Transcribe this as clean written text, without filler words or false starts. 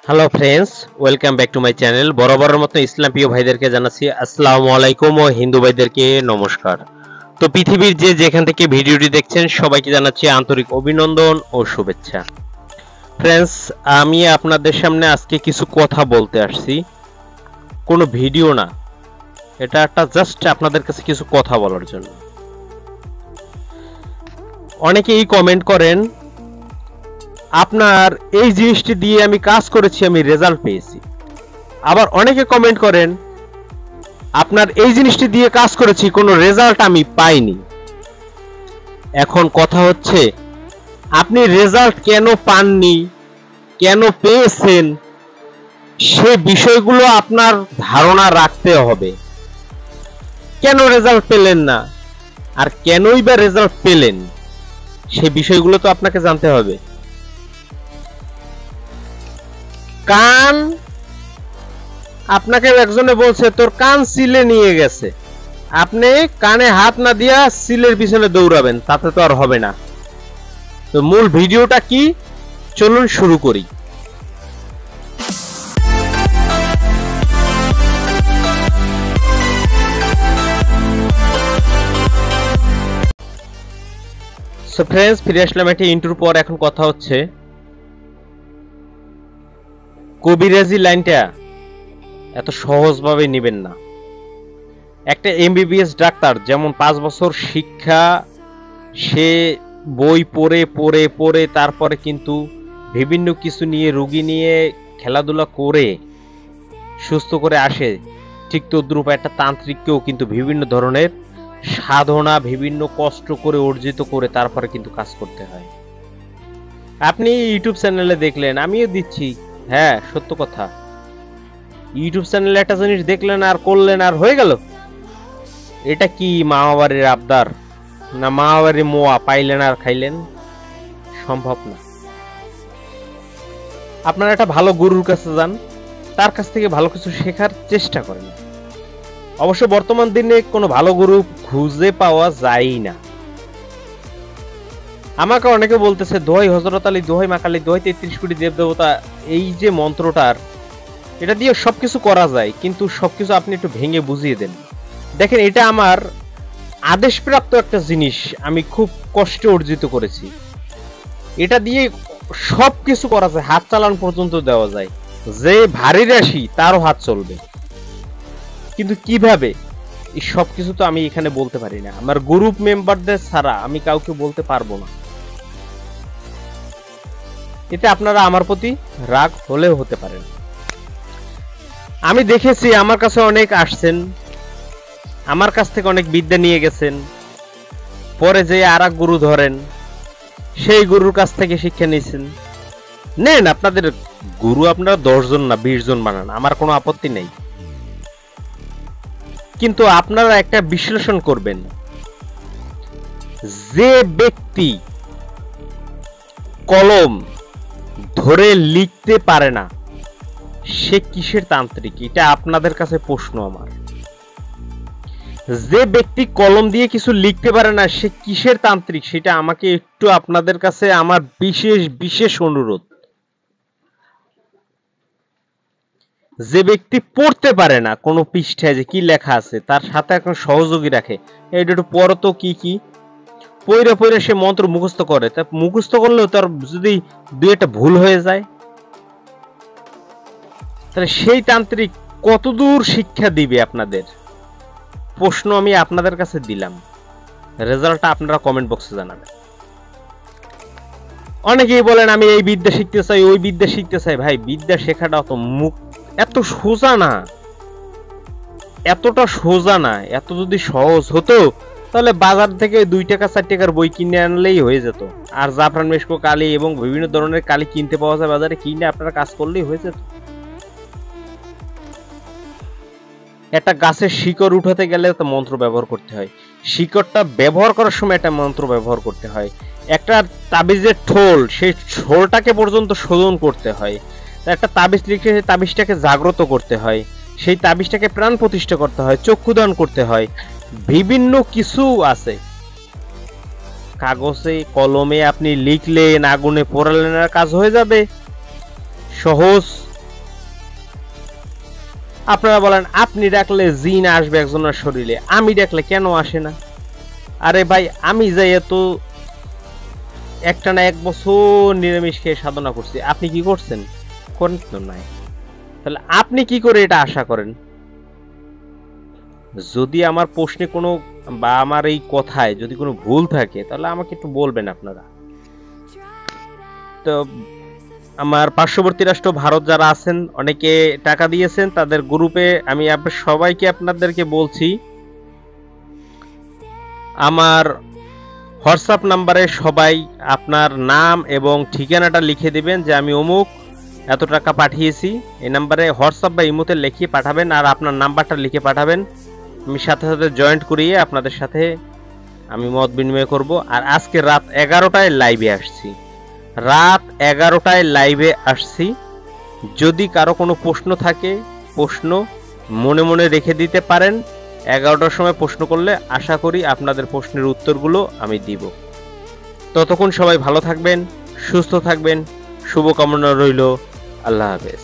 Hello friends, welcome back to my channel. বরাবরের মতো ইসলাম প্রিয় ভাইদেরকে জানাচ্ছি আসসালামু আলাইকুম ও হিন্দু ভাইদেরকে নমস্কার। তো পৃথিবীর যেখান থেকে ভিডিওটি দেখছেন সবাইকে জানাচ্ছি আন্তরিক অভিনন্দন ও শুভেচ্ছা। ফ্রেন্ডস, আমি আপনাদের সামনে আজকে কিছু কথা বলতে আসছি, কোনো ভিডিও না, এটা একটা জাস্ট আপনাদের কাছে কিছু কথা বলার জন্য। অনেকেই কমেন্ট করেন আপনার এই জিনিসটি দিয়ে আমি কাজ করেছি, আমি রেজাল্ট পেয়েছি। আবার অনেকে কমেন্ট করেন আপনার এই জিনিসটি দিয়ে কাজ করেছি, কোনো রেজাল্ট আমি পাইনি। এখন কথা হচ্ছে আপনি রেজাল্ট কেন পাননি, কেন পেয়েছেন, সে বিষয়গুলো আপনার ধারণা রাখতে হবে। কেন রেজাল্ট পেলেন না আর কেনই বা রেজাল্ট পেলেন, সে বিষয়গুলো তো আপনাকে জানতে হবে। কান, আপনাকে একজনে বলছে তোর কান সিলে নিয়ে গেছে, আপনি কানে হাত না দিয়া সিলের পিছনে দৌড়াবেন, তাতে তো আর হবে না। তো মূল ভিডিওটা কি, চলুন শুরু করি। সো ফ্রেন্ডস, ফিরে আসলাম একটি ইন্ট্রোর পর। এখন কথা হচ্ছে কবিরাজি লাইনটা এত সহজভাবে নেবেন না। একটা এমবিবিএস ডাক্তার যেমন 5 বছর শিক্ষা, সে বই পড়ে পড়ে পড়ে তারপরে কিন্তু বিভিন্ন কিছু নিয়ে, রোগী নিয়ে খেলাধুলা করে সুস্থ করে আসে, ঠিক তদ্রূপ একটা তান্ত্রিককেও কিন্তু বিভিন্ন ধরনের সাধনা, বিভিন্ন কষ্ট করে অর্জিত করে তারপরে কিন্তু কাজ করতে হয়। আপনি ইউটিউব চ্যানেলে দেখলেন, আমিও দিচ্ছি, হ্যাঁ সত্য কথা, ইউটিউব চ্যানেলে একটা জিনিস দেখলেন আর করলেন আর হয়ে গেল। এটা কি মামাবাড়ির আবদার, না মামাবাড়ির মোয়া পাইলেন আর খাইলেন? সম্ভব না। আপনারা একটা ভালো গুরুর কাছে যান, তার কাছ থেকে ভালো কিছু শেখার চেষ্টা করেন। অবশ্য বর্তমান দিনে কোনো ভালো গুরু খুঁজে পাওয়া যায় না। আমাকে অনেকে বলতেছে দোহাই হযরত আলী, দোহাই মা কালী, দোহাই 33 কোটি দেবদেবতা, এই যে মন্ত্রটার, এটা দিয়ে সবকিছু করা যায়, কিন্তু সবকিছু আপনি একটু ভেঙে বুঝিয়ে দেন। দেখেন, এটা আমার আদেশপ্রাপ্ত একটা জিনিস, আমি খুব কষ্টে অর্জিত করেছি। এটা দিয়ে সবকিছু করা যায়, হাত চালান পর্যন্ত দেওয়া যায়, যে ভারী রাশি তারও হাত চলবে। কিন্তু কিভাবে, এই সবকিছু তো আমি এখানে বলতে পারি না, আমার গ্রুপ মেম্বারদের ছাড়া আমি কাউকে বলতে পারবো না। এতে আপনারা আমার প্রতি রাগ হলেও হতে পারেন। আমি দেখেছি আমার কাছে অনেক আসছেন, আমার কাছ থেকে অনেক বিদ্যা নিয়ে গেছেন, পরে যে আর এক গুরু ধরেন, সেই গুরুর কাছ থেকে শিক্ষা নিয়েছেন। নেন, আপনাদের গুরু আপনারা 10 জন না 20 জন বানান, আমার কোনো আপত্তি নেই। কিন্তু আপনারা একটা বিশ্লেষণ করবেন, যে ব্যক্তি কলম ধরে লিখতে পারে না সে কিসের তান্ত্রিক, এটা আপনাদের কাছে প্রশ্ন আমার। যে ব্যক্তি কলম দিয়ে কিছু লিখতে পারে না সে কিসের তান্ত্রিক, সেটা আমাকে একটু আপনাদের কাছে আমার বিশেষ বিশেষ অনুরোধ। যে ব্যক্তি পড়তে পারে না কোনো পৃষ্ঠায় যে কি লেখা আছে, তার সাথে এখন সহযোগী রাখে, এটা একটু পড়ো তো কি কি, পইরা পইরা সে মন্ত্র মুখস্থ করে, তা মুখস্থ করলেও তার যদি দুই একটা ভুল হয়ে যায়, তাহলে সেই তান্ত্রিক কতদূর শিক্ষা দিবে আপনাদের? প্রশ্ন আমি আপনাদের কাছে দিলাম, রেজাল্টটা আপনারা কমেন্ট বক্সে জানাবেন। অনেকেই বলেন আমি এই বিদ্যা শিখতে চাই, ওই বিদ্যা শিখতে চাই। ভাই, বিদ্যা শেখাটা তো এত সোজা না, এতটা সোজা না। এত যদি সহজ হতো তাহলে বাজার থেকে 2 টাকা 4 টাকার বই কিনে আনলেই হয়ে যেত। আর জাফরান মেশকো কালি এবং বিভিন্ন ধরনের কালি কিনতে পাওয়া যায় বাজারে, কিনে আপনারা কাজ করলেই হয়ে যেত। একটা গাছের শিকড় উঠাতে গেলে তো মন্ত্র ব্যবহার করতে হয়, শিকড়টা ব্যবহার করার সময় একটা মন্ত্র ব্যবহার করতে হয়, একটা তাবিজের ঠোল, সেই ঠোলটাকে পর্যন্ত শোধন করতে হয়, একটা তাবিজ লিখে সেই তাবিজটাকে জাগ্রত করতে হয়, সেই তাবিজটাকে প্রাণ প্রতিষ্ঠা করতে হয়, চক্ষুদান করতে হয়, বিভিন্ন কিছু আছে। কাগজে কলমে আপনি লিখলেন, আগুনে পোড়ালেন, আর কাজ হয়ে যাবে। সহজ আপনারা বলেন আপনি ডাকলে জিন আসবে একজনের শরীরে, আমি ডাকলে কেন আসে না? আরে ভাই আমি যাই তো একটানা 1 বছর নিরামিষ খেয়ে সাধনা করছি, আপনি কি করছেন? করেন তো নাই। তাহলে আপনি কি করে এটা আশা করেন? যদি আমার প্রশ্নে কোনো বা আমার এই কথায় যদি কোনো ভুল থাকে তাহলে আমাকে একটু বলবেন আপনারা। তো আমার পার্শ্ববর্তী রাষ্ট্র ভারত যারা আছেন অনেকে টাকা দিয়েছেন, তাদের গ্রুপে আমি সবাইকে আপনাদেরকে বলছি আমার হোয়াটসঅ্যাপ নাম্বারে সবাই আপনার নাম এবং ঠিকানাটা লিখে দিবেন যে আমি অমুক এত টাকা পাঠিয়েছি। এই নাম্বারে হোয়াটসঅ্যাপ বা ইমোতে লিখে পাঠাবেন আর আপনার নাম্বারটা লিখে পাঠাবেন। আমি সাথে সাথে জয়েন্ট করিয়ে আপনাদের সাথে আমি মত বিনিময় করব। আর আজকে রাত 11টায় লাইভে আসছি, রাত 11টায় লাইভে আসছি। যদি কারো কোনো প্রশ্ন থাকে প্রশ্ন মনে মনে রেখে দিতে পারেন। 11টার সময় প্রশ্ন করলে আশা করি আপনাদের প্রশ্নের উত্তরগুলো আমি দিব। ততক্ষণ সবাই ভালো থাকবেন, সুস্থ থাকবেন, শুভকামনা রইল। আল্লাহ হাফেজ।